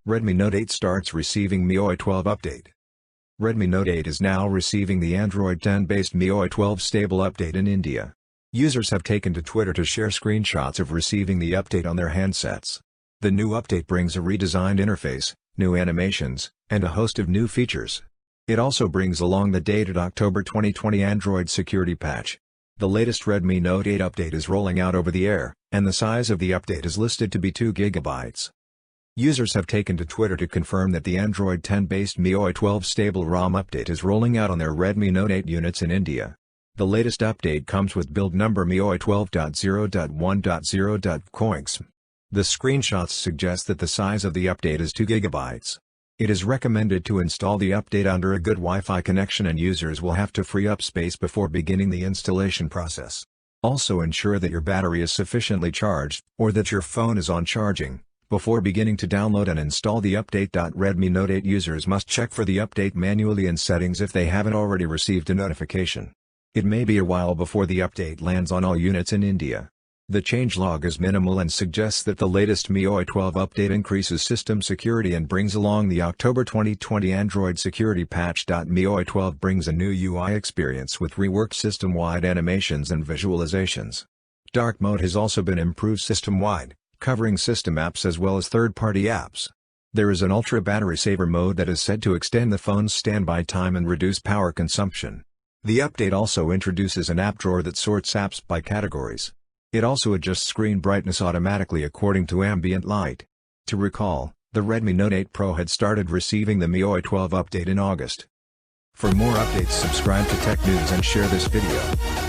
Redmi Note 8 starts receiving MIUI 12 update. Redmi Note 8 is now receiving the Android 10-based MIUI 12 stable update in India. Users have taken to Twitter to share screenshots of receiving the update on their handsets. The new update brings a redesigned interface, new animations, and a host of new features. It also brings along the dated October 2020 Android security patch. The latest Redmi Note 8 update is rolling out over the air, and the size of the update is listed to be 2 GB. Users have taken to Twitter to confirm that the Android 10-based MIUI 12 stable ROM update is rolling out on their Redmi Note 8 units in India. The latest update comes with build number MIUI 12.0.1.0.coinx. The screenshots suggest that the size of the update is 2 GB. It is recommended to install the update under a good Wi-Fi connection, and users will have to free up space before beginning the installation process. Also ensure that your battery is sufficiently charged, or that your phone is on charging, before beginning to download and install the update. Redmi Note 8 users must check for the update manually in settings if they haven't already received a notification. It may be a while before the update lands on all units in India. The changelog is minimal and suggests that the latest MIUI 12 update increases system security and brings along the October 2020 Android security patch. MIUI 12 brings a new UI experience with reworked system-wide animations and visualizations. Dark mode has also been improved system-wide, covering system apps as well as third-party apps. There is an ultra battery saver mode that is said to extend the phone's standby time and reduce power consumption. The update also introduces an app drawer that sorts apps by categories. It also adjusts screen brightness automatically according to ambient light. To recall, the Redmi Note 8 Pro had started receiving the MIUI 12 update in August. For more updates, subscribe to Tech News and share this video.